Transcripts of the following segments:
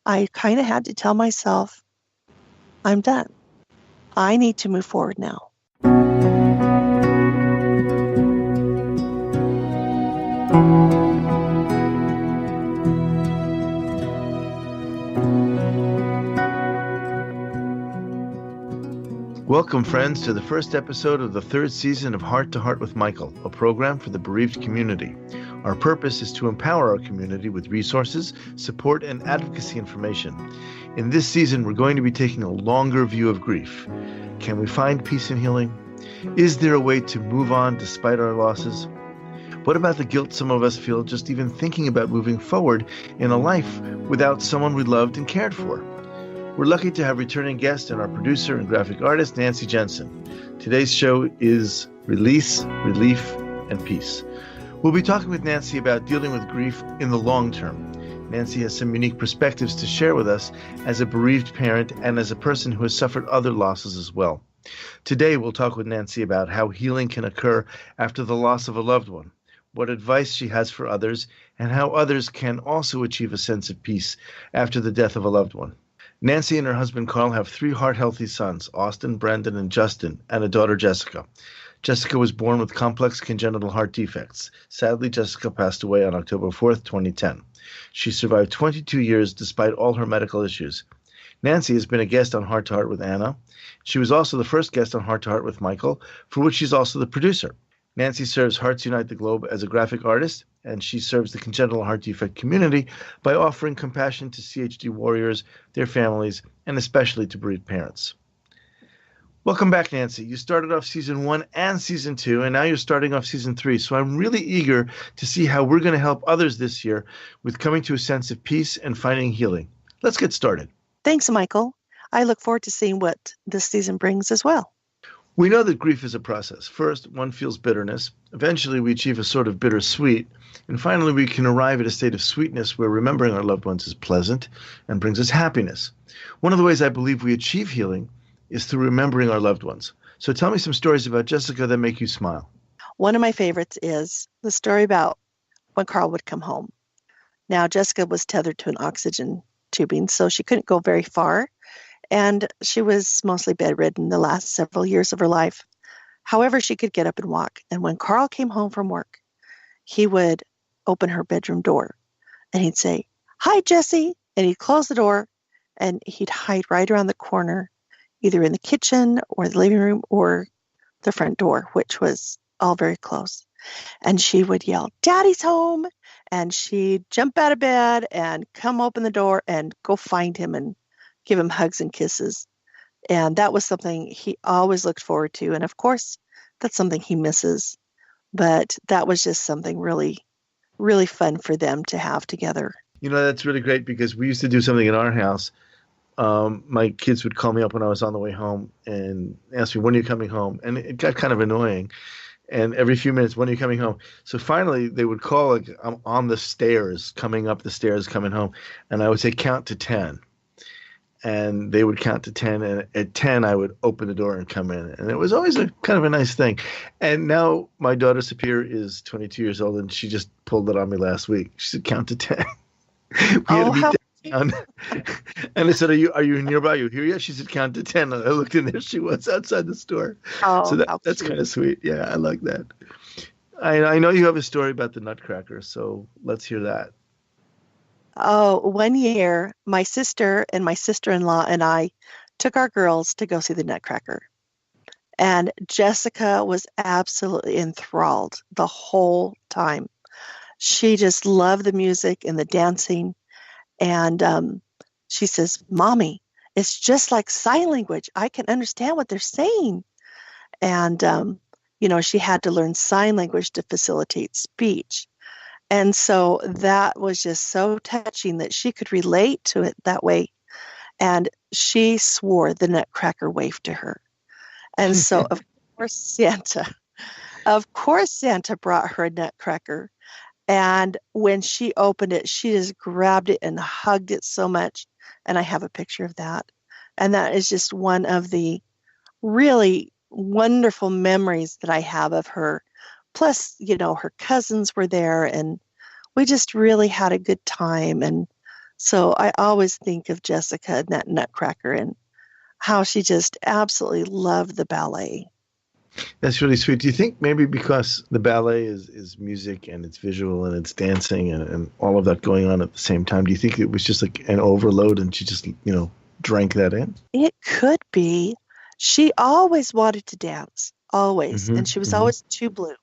I kind of had to tell myself, I'm done. I need to move forward now. Welcome, friends, to the first episode of the third season of Heart to Heart with Michael, a program for the bereaved community. Our purpose is to empower our community with resources, support, and advocacy information. In this season, we're going to be taking a longer view of grief. Can we find peace and healing? Is there a way to move on despite our losses? What about the guilt some of us feel just even thinking about moving forward in a life without someone we loved and cared for? We're lucky to have returning guest and our producer and graphic artist, Nancy Jensen. Today's show is Release, Relief, and Peace. We'll be talking with Nancy about dealing with grief in the long term. Nancy has some unique perspectives to share with us as a bereaved parent and as a person who has suffered other losses as well. Today, we'll talk with Nancy about how healing can occur after the loss of a loved one, what advice she has for others, and how others can also achieve a sense of peace after the death of a loved one. Nancy and her husband Carl have 3 heart-healthy sons, Austin, Brandon, and Justin, and a daughter, Jessica. Jessica was born with complex congenital heart defects. Sadly, Jessica passed away on October 4th, 2010. She survived 22 years despite all her medical issues. Nancy has been a guest on Heart to Heart with Anna. She was also the first guest on Heart to Heart with Michael, for which she's also the producer. Nancy serves Hearts Unite the Globe as a graphic artist, and she serves the congenital heart defect community by offering compassion to CHD warriors, their families, and especially to bereaved parents. Welcome back, Nancy. You started off season 1 and season 2, and now you're starting off season 3. So I'm really eager to see how we're going to help others this year with coming to a sense of peace and finding healing. Let's get started. Thanks, Michael. I look forward to seeing what this season brings as well. We know that grief is a process. First, one feels bitterness. Eventually, we achieve a sort of bittersweet. And finally, we can arrive at a state of sweetness where remembering our loved ones is pleasant and brings us happiness. One of the ways I believe we achieve healing is through remembering our loved ones. So tell me some stories about Jessica that make you smile. One of my favorites is the story about when Carl would come home. Now, Jessica was tethered to an oxygen tubing, so she couldn't go very far. And she was mostly bedridden the last several years of her life. However, she could get up and walk. And when Carl came home from work, he would open her bedroom door and he'd say, "Hi, Jessie." And he'd close the door and he'd hide right around the corner, either in the kitchen or the living room or the front door, which was all very close. And she would yell, "Daddy's home." And she'd jump out of bed and come open the door and go find him and give him hugs and kisses. And that was something he always looked forward to. And of course, that's something he misses. But that was just something really, really fun for them to have together. You know, that's really great because we used to do something in our house. My kids would call me up when I was on the way home and ask me, "When are you coming home?" And it got kind of annoying. And every few minutes, "When are you coming home?" So finally, they would call, like, I'm on the stairs, coming up the stairs, coming home. And I would say, "Count to 10." And they would count to 10, and at 10, I would open the door and come in. And it was always a kind of a nice thing. And now my daughter, Sapir, is 22 years old, and she just pulled it on me last week. She said, "Count to 10. We had to be down. And I said, are you nearby? Are you here yet?" She said, "Count to 10. And I looked in there. She was outside the store. So that's kind of sweet. Yeah, I like that. I know you have a story about the Nutcracker, so let's hear that. Oh, one year, my sister and my sister-in-law and I took our girls to go see the Nutcracker. And Jessica was absolutely enthralled the whole time. She just loved the music and the dancing. And she says, "Mommy, it's just like sign language. I can understand what they're saying." And, she had to learn sign language to facilitate speech. And so that was just so touching that she could relate to it that way. And she swore the Nutcracker waved to her. And so, of course, Santa brought her a Nutcracker. And when she opened it, she just grabbed it and hugged it so much. And I have a picture of that. And that is just one of the really wonderful memories that I have of her. Plus, her cousins were there, and we just really had a good time. And So I always think of Jessica and that Nutcracker and how she just absolutely loved the ballet. That's really sweet. Do you think maybe because the ballet is music and it's visual and it's dancing and all of that going on at the same time, do you think it was just like an overload and she just, drank that in? It could be. She always wanted to dance, always. Mm-hmm. And she was Mm-hmm. always too blue.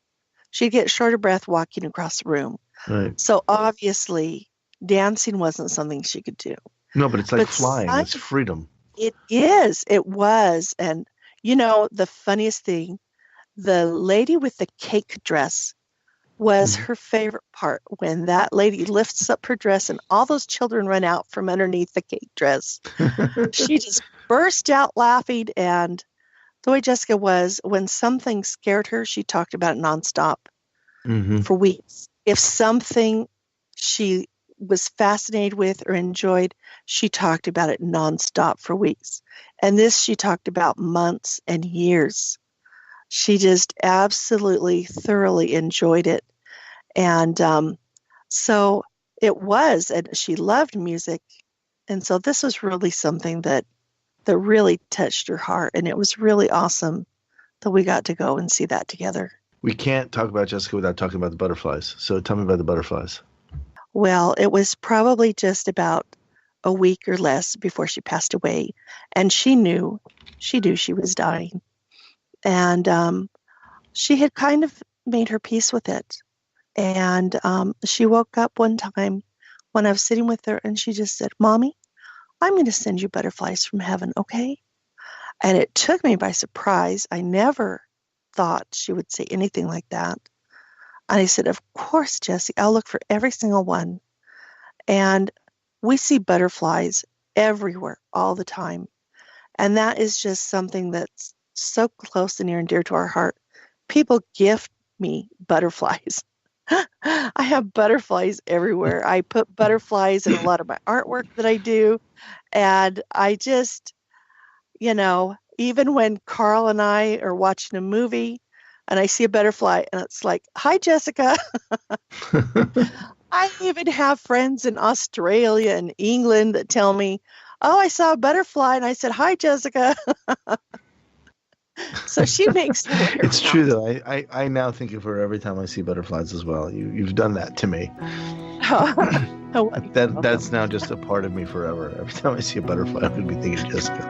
She'd get short of breath walking across the room. Right. So obviously, dancing wasn't something she could do. No, but it's like But flying. It's freedom. it is. It was. And, the funniest thing, the lady with the cake dress was her favorite part when that lady lifts up her dress and all those children run out from underneath the cake dress. She just burst out laughing. And the way Jessica was, when something scared her, she talked about it nonstop for weeks. If something she was fascinated with or enjoyed, she talked about it nonstop for weeks. And this she talked about months and years. She just absolutely thoroughly enjoyed it. And so it was, and she loved music. And so this was really something that really touched her heart. And it was really awesome that we got to go and see that together. We can't talk about Jessica without talking about the butterflies. So tell me about the butterflies. Well, it was probably just about a week or less before she passed away. And she knew she was dying. And she had kind of made her peace with it. And she woke up one time when I was sitting with her and she just said, "Mommy, I'm going to send you butterflies from heaven, okay?" And it took me by surprise. I never thought she would say anything like that. And I said, "Of course, Jessie, I'll look for every single one." And we see butterflies everywhere all the time. And that is just something that's so close and near and dear to our heart. People gift me butterflies. I have butterflies everywhere. I put butterflies in a lot of my artwork that I do. And I just, even when Carl and I are watching a movie and I see a butterfly and it's like, "Hi, Jessica." I even have friends in Australia and England that tell me, "Oh, I saw a butterfly." And I said, "Hi, Jessica." So she makes me laugh. It's true, though. I now think of her every time I see butterflies as well. You've done that to me. That's now just a part of me forever. Every time I see a butterfly, I'm going to be thinking Jessica.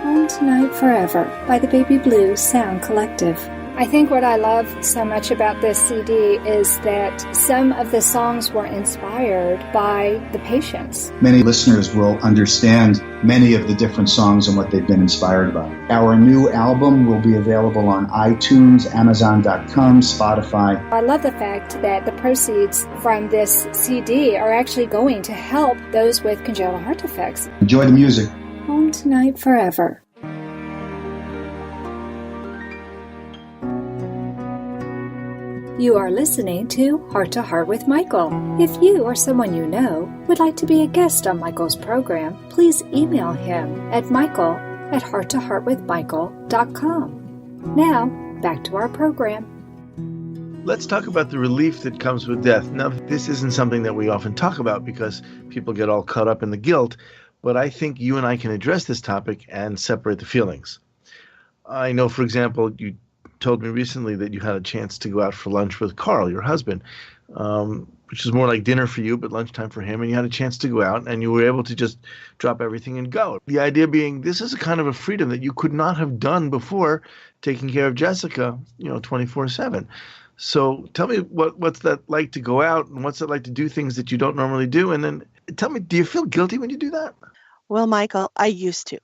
Home Tonight Forever by the Baby Blue Sound Collective. I think what I love so much about this CD is that some of the songs were inspired by the patients. Many listeners will understand many of the different songs and what they've been inspired by. Our new album will be available on iTunes, Amazon.com, Spotify. I love the fact that the proceeds from this CD are actually going to help those with congenital heart defects. Enjoy the music. Home Tonight Forever. You are listening to Heart to Heart with Michael. If you or someone you know would like to be a guest on Michael's program, please email him at michael@hearttoheartwithmichael.com. Now, back to our program. Let's talk about the relief that comes with death. Now, this isn't something that we often talk about because people get all caught up in the guilt, but I think you and I can address this topic and separate the feelings. I know, for example, you told me recently that you had a chance to go out for lunch with Carl, your husband, which is more like dinner for you, but lunchtime for him. And you had a chance to go out and you were able to just drop everything and go. The idea being this is a kind of a freedom that you could not have done before taking care of Jessica, 24/7. So tell me what's that like to go out and what's it like to do things that you don't normally do? And then tell me, do you feel guilty when you do that? Well, Michael, I used to.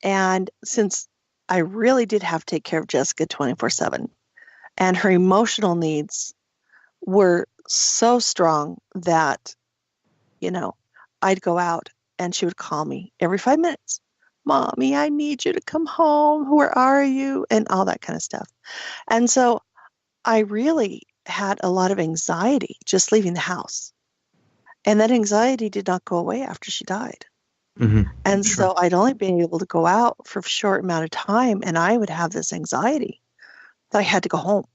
And since I really did have to take care of Jessica 24/7. And her emotional needs were so strong that, I'd go out and she would call me every 5 minutes. "Mommy, I need you to come home. Where are you?" And all that kind of stuff. And so I really had a lot of anxiety just leaving the house. And that anxiety did not go away after she died. Mm-hmm. And Sure. so I'd only been able to go out for a short amount of time, and I would have this anxiety that I had to go home.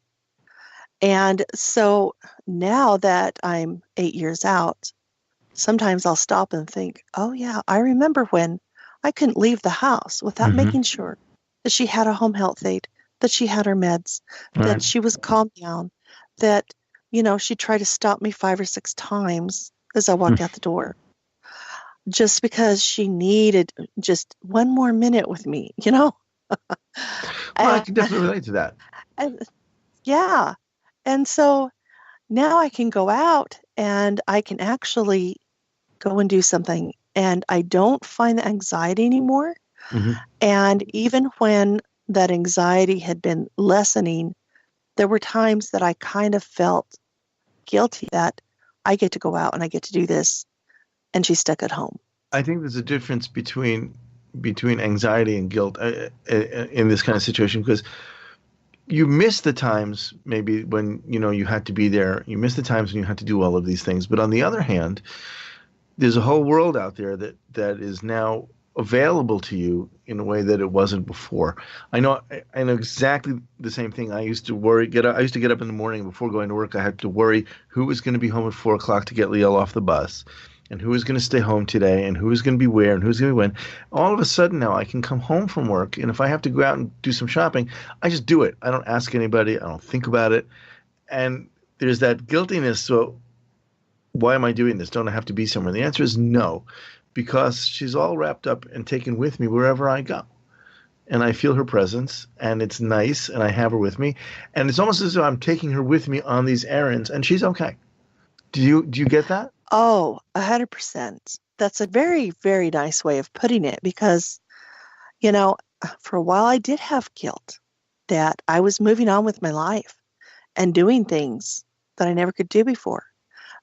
And so now that I'm 8 years out, sometimes I'll stop and think, oh, yeah, I remember when I couldn't leave the house without Mm-hmm. making sure that she had a home health aide, that she had her meds, that Right. she was calmed down, that, she tried to stop me 5 or 6 times as I walked out the door, just because she needed just one more minute with me, Well, I and, can definitely relate to that. and yeah. And so now I can go out and I can actually go and do something, and I don't find the anxiety anymore. Mm-hmm. And even when that anxiety had been lessening, there were times that I kind of felt guilty that I get to go out and I get to do this, and she's stuck at home. I think there's a difference between anxiety and guilt in this kind of situation, because you miss the times maybe when you had to be there. You miss the times when you had to do all of these things. But on the other hand, there's a whole world out there that is now available to you in a way that it wasn't before. I know exactly the same thing. I used to I used to get up in the morning before going to work. I had to worry who was going to be home at 4 o'clock to get Leo off the bus, and who was going to stay home today, and who was going to be where, and who's going to be when. All of a sudden now I can come home from work, and if I have to go out and do some shopping, I just do it. I don't ask anybody. I don't think about it. And there's that guiltiness. So why am I doing this? Don't I have to be somewhere? The answer is no, because she's all wrapped up and taken with me wherever I go. And I feel her presence, and it's nice, and I have her with me. And it's almost as though I'm taking her with me on these errands, and she's okay. Do you get that? Oh, 100%. That's a very, very nice way of putting it, because, for a while I did have guilt that I was moving on with my life and doing things that I never could do before.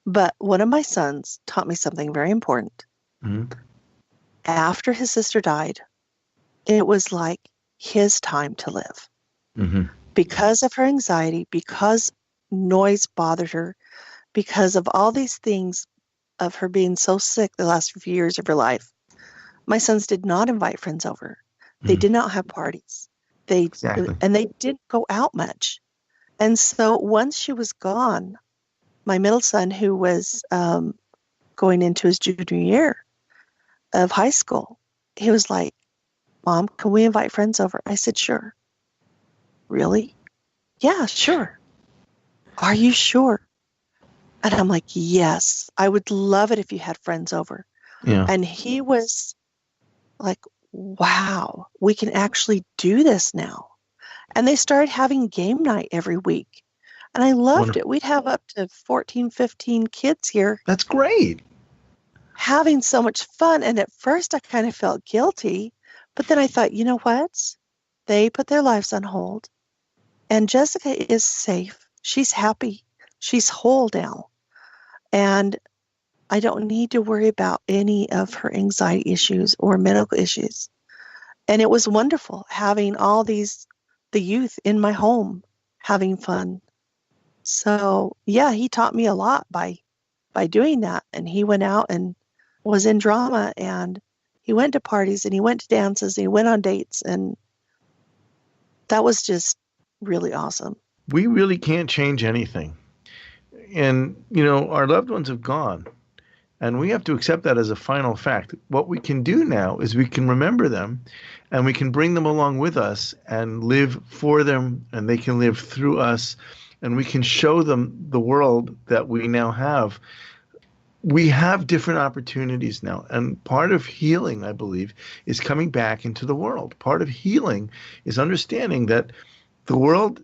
But one of my sons taught me something very important. Mm-hmm. After his sister died, it was like his time to live. Mm-hmm. Because of her anxiety, because noise bothered her, because of all these things of her being so sick the last few years of her life, my sons did not invite friends over. They did not have parties. Exactly. And they didn't go out much. And so once she was gone, my middle son, who was going into his junior year of high school, he was like, Mom, can we invite friends over? I said, sure. Really? Yeah, sure. Are you sure? And I'm like, yes, I would love it if you had friends over. Yeah. And he was like, wow, we can actually do this now. And they started having game night every week. And I loved it. We'd have up to 14, 15 kids here. That's great. Having so much fun. And at first I kind of felt guilty, but then I thought, you know what? They put their lives on hold. And Jessica is safe. She's happy. She's whole now. And I don't need to worry about any of her anxiety issues or medical issues. And it was wonderful having all the youth in my home having fun. So, yeah, he taught me a lot by doing that. And he went out and was in drama, and he went to parties, and he went to dances, and he went on dates. And that was just really awesome. We really can't change anything. And, our loved ones have gone. And we have to accept that as a final fact. What we can do now is we can remember them, and we can bring them along with us and live for them, and they can live through us, and we can show them the world that we now have. We have different opportunities now. And part of healing, I believe, is coming back into the world. Part of healing is understanding that the world,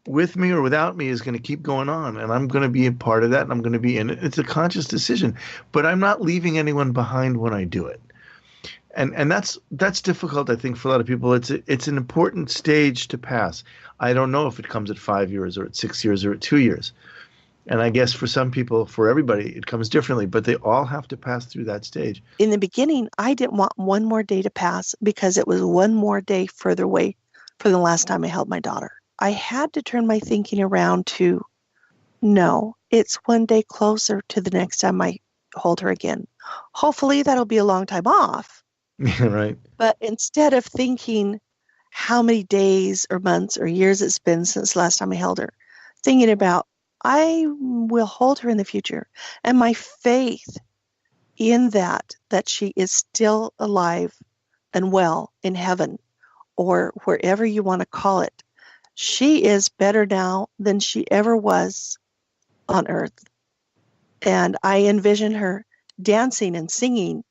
with me or without me, is going to keep going on, and I'm going to be a part of that, and I'm going to be in it. It's a conscious decision, but I'm not leaving anyone behind when I do it. And that's difficult, I think, for a lot of people. It's an important stage to pass. I don't know if it comes at 5 years or at 6 years or at 2 years. And I guess for some people, for everybody, it comes differently, but they all have to pass through that stage. In the beginning, I didn't want one more day to pass because it was one more day further away from the last time I held my daughter. I had to turn my thinking around to, no, it's one day closer to the next time I hold her again. Hopefully that'll be a long time off, Yeah, right. But instead of thinking how many days or months or years it's been since the last time I held her, thinking about, I will hold her in the future. And my faith in that she is still alive and well in heaven or wherever you want to call it. She is better now than she ever was on earth. And I envision her dancing and singing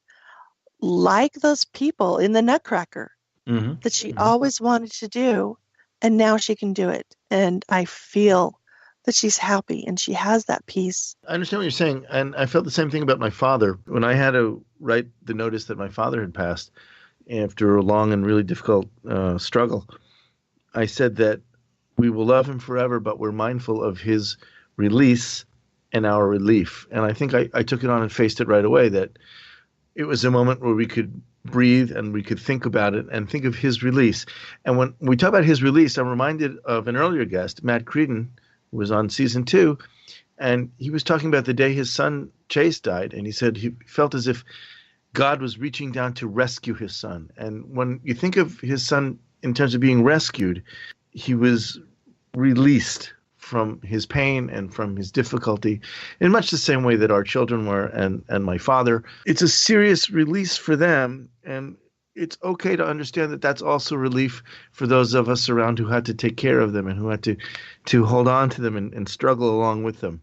like those people in the Nutcracker that she always wanted to do. And now she can do it. And I feel that she's happy and she has that peace. I understand what you're saying. And I felt the same thing about my father. When I had to write the notice that my father had passed after a long and really difficult struggle, I said that we will love him forever, but we're mindful of his release and our relief. And I think I took it on and faced it right away, that it was a moment where we could breathe and we could think about it and think of his release. And when we talk about his release, I'm reminded of an earlier guest, Matt Creedon, who was on season 2. And he was talking about the day his son Chase died. And he said he felt as if God was reaching down to rescue his son. And when you think of his son in terms of being rescued, he was released from his pain and from his difficulty in much the same way that our children were and my father. It's a serious release for them. And it's okay to understand that that's also relief for those of us around who had to take care of them and who had to hold on to them and struggle along with them.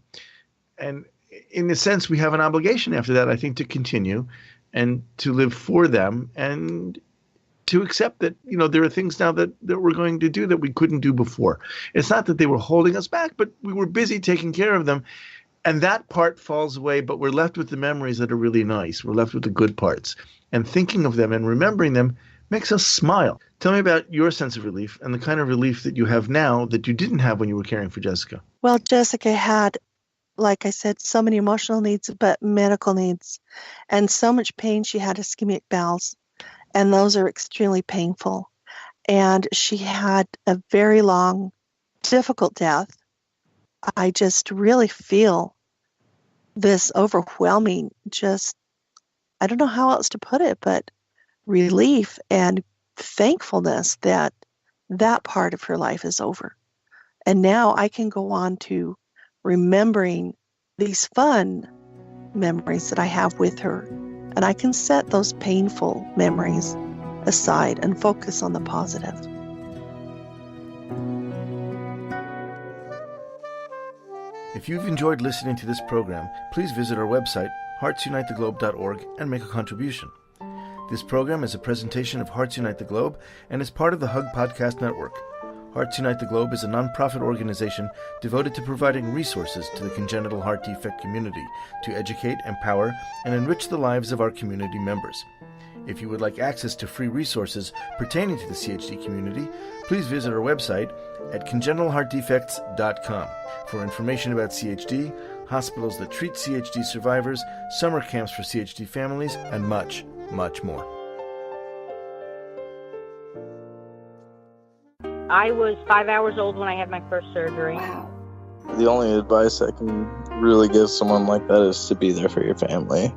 And in a sense, we have an obligation after that, I think, to continue and to live for them and to accept that, there are things now that we're going to do that we couldn't do before. It's not that they were holding us back, but we were busy taking care of them. And that part falls away, but we're left with the memories that are really nice. We're left with the good parts. And thinking of them and remembering them makes us smile. Tell me about your sense of relief and the kind of relief that you have now that you didn't have when you were caring for Jessica. Well, Jessica had, like I said, so many emotional needs, but medical needs, and so much pain. She had ischemic bowels, and those are extremely painful. And she had a very long, difficult death. I just really feel this overwhelming, I don't know how else to put it, but relief and thankfulness that that part of her life is over. And now I can go on to remembering these fun memories that I have with her. And I can set those painful memories aside and focus on the positive. If you've enjoyed listening to this program, please visit our website, heartsunitetheglobe.org, and make a contribution. This program is a presentation of Hearts Unite the Globe and is part of the Hug Podcast Network. Hearts Unite the Globe is a nonprofit organization devoted to providing resources to the congenital heart defect community to educate, empower, and enrich the lives of our community members. If you would like access to free resources pertaining to the CHD community, please visit our website at congenitalheartdefects.com for information about CHD, hospitals that treat CHD survivors, summer camps for CHD families, and much, much more. I was 5 hours old when I had my first surgery. Wow. The only advice I can really give someone like that is to be there for your family.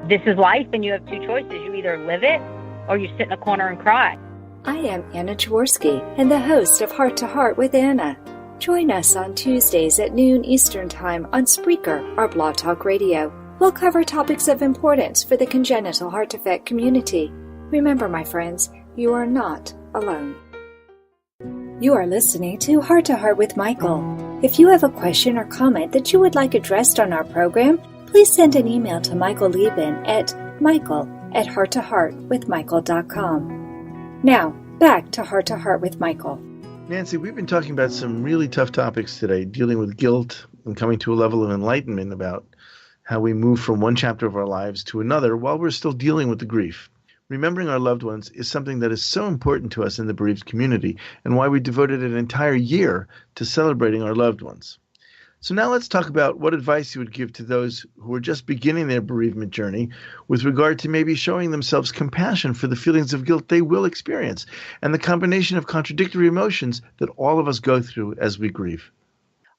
This is life, and you have two choices. You either live it or you sit in a corner and cry. I am Anna Jaworski and the host of Heart to Heart with Anna. Join us on Tuesdays at noon Eastern Time on Spreaker or Blog Talk Radio. We'll cover topics of importance for the congenital heart defect community. Remember, my friends, you are not alone. You are listening to Heart to Heart with Michael. If you have a question or comment that you would like addressed on our program, please send an email to Michael Liben at michael@hearttoheartwithmichael.com. Now, back to Heart with Michael. Nancy, we've been talking about some really tough topics today, dealing with guilt and coming to a level of enlightenment about how we move from one chapter of our lives to another while we're still dealing with the grief. Remembering our loved ones is something that is so important to us in the bereaved community, and why we devoted an entire year to celebrating our loved ones. So now let's talk about what advice you would give to those who are just beginning their bereavement journey with regard to maybe showing themselves compassion for the feelings of guilt they will experience and the combination of contradictory emotions that all of us go through as we grieve.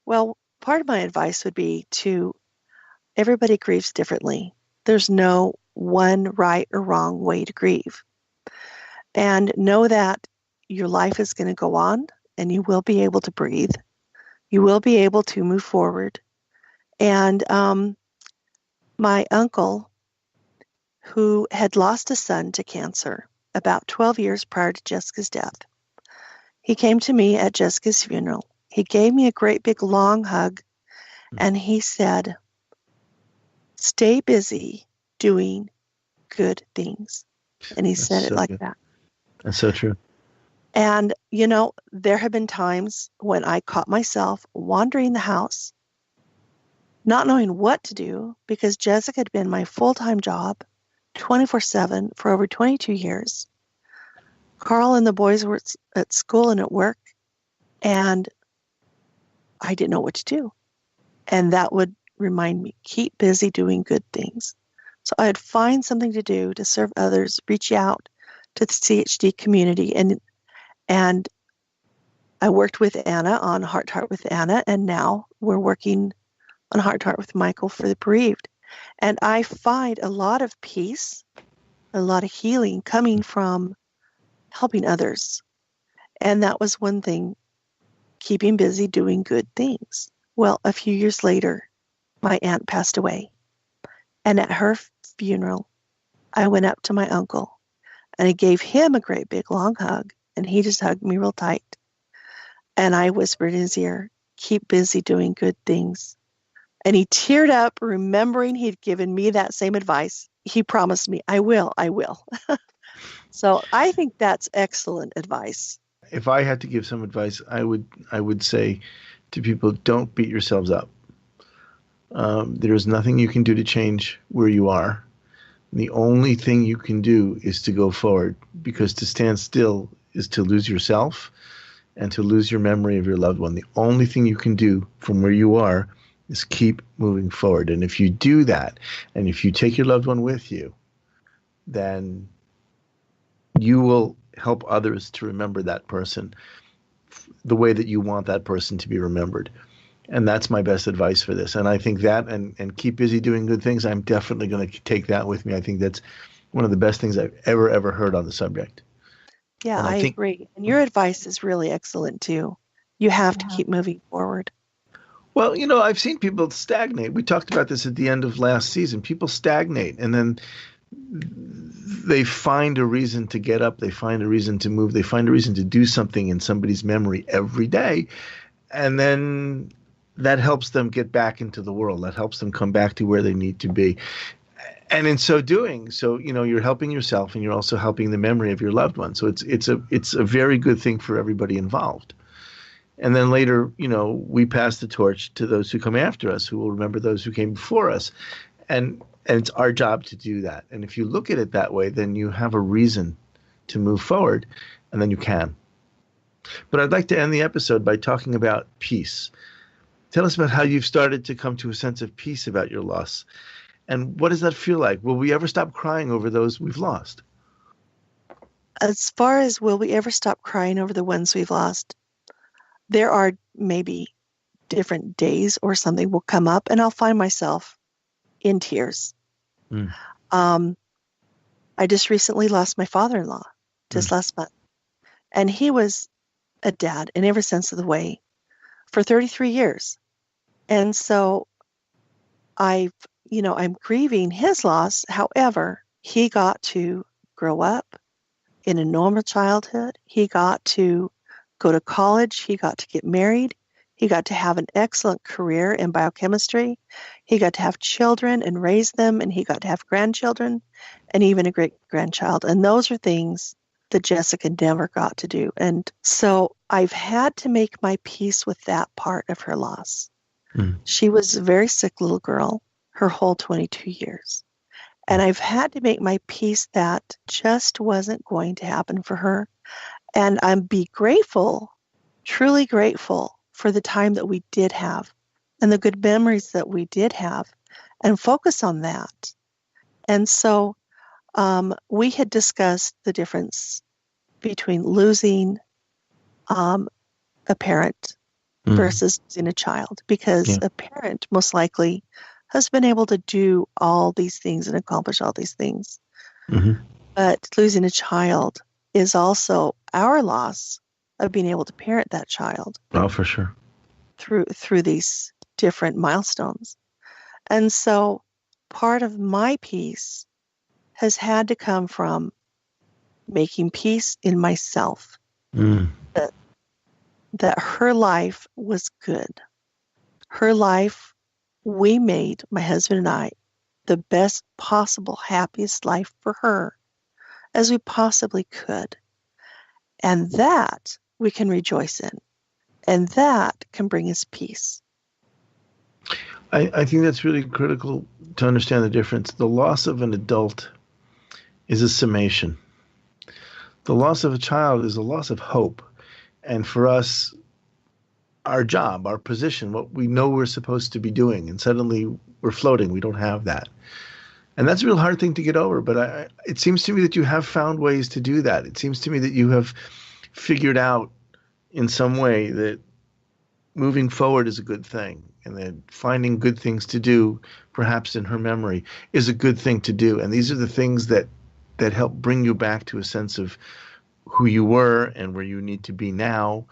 Well, part of my advice would be to everybody grieves differently. There's no one right or wrong way to grieve. And know that your life is going to go on and you will be able to breathe. You will be able to move forward. And my uncle, who had lost a son to cancer about 12 years prior to Jessica's death, he came to me at Jessica's funeral. He gave me a great big long hug, and he said, "Stay busy doing good things." And he said it like that. That's so true. And, there have been times when I caught myself wandering the house, not knowing what to do, because Jessica had been my full-time job 24/7 for over 22 years. Carl and the boys were at school and at work, and I didn't know what to do. And that would remind me, keep busy doing good things. So I'd find something to do to serve others, reach out to the CHD community. And I worked with Anna on Heart to Heart with Anna, and now we're working on Heart to Heart with Michael for the bereaved. And I find a lot of peace, a lot of healing coming from helping others. And that was one thing, keeping busy doing good things. Well, a few years later, my aunt passed away. And at her funeral, I went up to my uncle and I gave him a great big long hug, and he just hugged me real tight. And I whispered in his ear, "Keep busy doing good things." And he teared up, remembering he'd given me that same advice. He promised me, I will. So I think that's excellent advice. If I had to give some advice, I would say to people, don't beat yourselves up. There's nothing you can do to change where you are. The only thing you can do is to go forward, because to stand still is to lose yourself and to lose your memory of your loved one. The only thing you can do from where you are is keep moving forward. And if you do that, and if you take your loved one with you, then you will help others to remember that person the way that you want that person to be remembered. And that's my best advice for this. And I think that, and keep busy doing good things, I'm definitely going to take that with me. I think that's one of the best things I've ever heard on the subject. Yeah, I agree. And your advice is really excellent too. You have to keep moving forward. Well, I've seen people stagnate. We talked about this at the end of last season. People stagnate, and then they find a reason to get up. They find a reason to move. They find a reason to do something in somebody's memory every day. And then that helps them get back into the world. That helps them come back to where they need to be. And in so doing, you're helping yourself, and you're also helping the memory of your loved one. So it's a very good thing for everybody involved. And then later, we pass the torch to those who come after us, who will remember those who came before us. And it's our job to do that. And if you look at it that way, then you have a reason to move forward, and then you can. But I'd like to end the episode by talking about peace. Tell us about how you've started to come to a sense of peace about your loss. And what does that feel like? Will we ever stop crying over those we've lost? As far as will we ever stop crying over the ones we've lost, there are maybe different days or something will come up, and I'll find myself in tears. I just recently lost my father-in-law just last month. And he was a dad in every sense of the way for 33 years. And so I'm grieving his loss. However, he got to grow up in a normal childhood. He got to go to college. He got to get married. He got to have an excellent career in biochemistry. He got to have children and raise them, and he got to have grandchildren and even a great-grandchild. And those are things that Jessica never got to do. And so I've had to make my peace with that part of her loss. She was a very sick little girl her whole 22 years. And I've had to make my peace that just wasn't going to happen for her. And I'm grateful, truly grateful for the time that we did have and the good memories that we did have, and focus on that. And so we had discussed the difference between losing a parent versus losing a child, because a parent most likely has been able to do all these things and accomplish all these things. But losing a child, is also our loss of being able to parent that child. Oh, for sure. Through these different milestones. And so part of my peace has had to come from making peace in myself. That her life was good. Her life, we made, my husband and I, the best possible, happiest life for her as we possibly could. And that we can rejoice in. And that can bring us peace. I think that's really critical to understand the difference. The loss of an adult is a summation. The loss of a child is a loss of hope. And for us, our job, our position, what we know we're supposed to be doing, and suddenly we're floating. We don't have that. And that's a real hard thing to get over. But it seems to me that you have found ways to do that. It seems to me that you have figured out in some way that moving forward is a good thing, and that finding good things to do, perhaps in her memory, is a good thing to do. And these are the things that help bring you back to a sense of who you were and where you need to be now,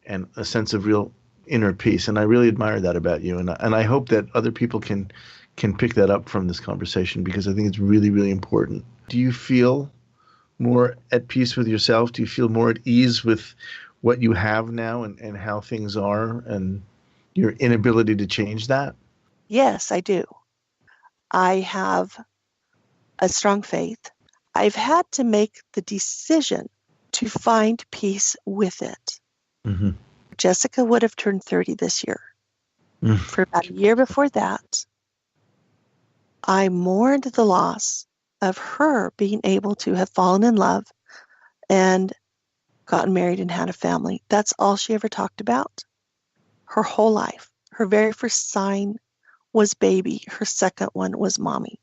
and a sense of real inner peace. And I really admire that about you. And I hope that other people can pick that up from this conversation, because I think it's really, really important. Do you feel more at peace with yourself? Do you feel more at ease with what you have now and how things are and your inability to change that? Yes, I do. I have a strong faith. I've had to make the decision to find peace with it. Mm-hmm. Jessica would have turned 30 this year. For about a year before that, I mourned the loss of her being able to have fallen in love and gotten married and had a family. That's all she ever talked about. Her whole life. Her very first sign was baby. Her second one was mommy.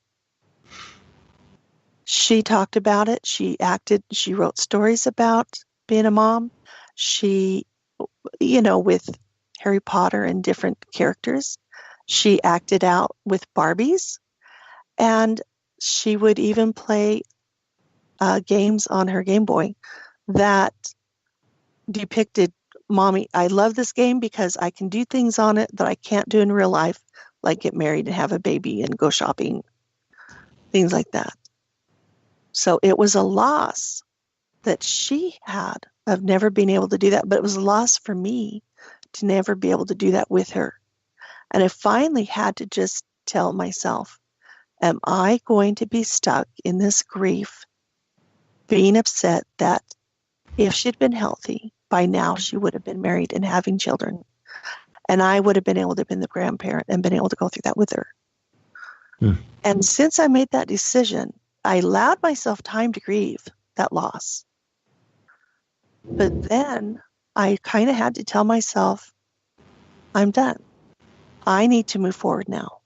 She talked about it. She acted. She wrote stories about being a mom. She, with Harry Potter and different characters, she acted out with Barbies. And she would even play games on her Game Boy that depicted, Mommy, I love this game because I can do things on it that I can't do in real life, like get married and have a baby and go shopping, things like that. So it was a loss that she had of never being able to do that, but it was a loss for me to never be able to do that with her. And I finally had to just tell myself, am I going to be stuck in this grief, being upset that if she'd been healthy, by now she would have been married and having children, and I would have been able to be the grandparent and been able to go through that with her. And since I made that decision, I allowed myself time to grieve that loss. But then I kind of had to tell myself, I'm done. I need to move forward now.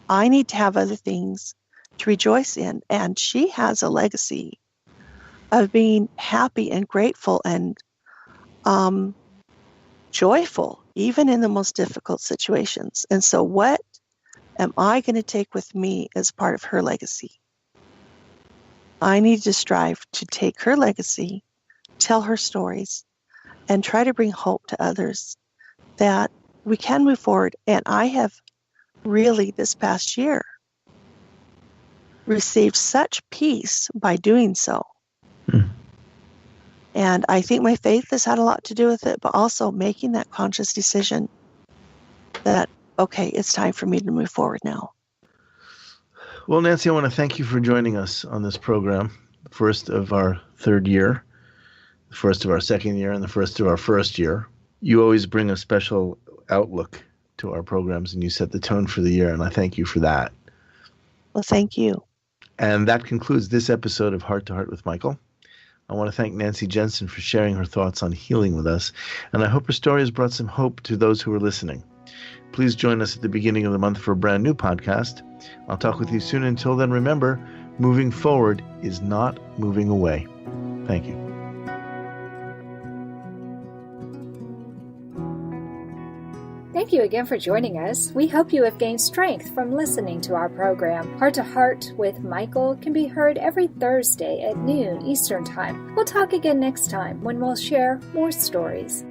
I need to have other things to rejoice in. And she has a legacy of being happy and grateful and joyful, even in the most difficult situations. And so what am I going to take with me as part of her legacy? I need to strive to take her legacy, tell her stories, and try to bring hope to others that we can move forward. And I have really, this past year, received such peace by doing so. And I think my faith has had a lot to do with it, but also making that conscious decision that, okay, it's time for me to move forward now. Well, Nancy, I want to thank you for joining us on this program, the first of our third year, the first of our second year, and the first of our first year. You always bring a special outlook to our programs, and you set the tone for the year, and I thank you for that. Well, thank you. And that concludes this episode of Heart to Heart with Michael. I want to thank Nancy Jensen for sharing her thoughts on healing with us, and I hope her story has brought some hope to those who are listening. Please join us at the beginning of the month for a brand new podcast. I'll talk with you soon. Until then, remember, moving forward is not moving away. Thank you. Thank you again for joining us. We hope you have gained strength from listening to our program. Heart to Heart with Michael can be heard every Thursday at noon Eastern Time. We'll talk again next time when we'll share more stories.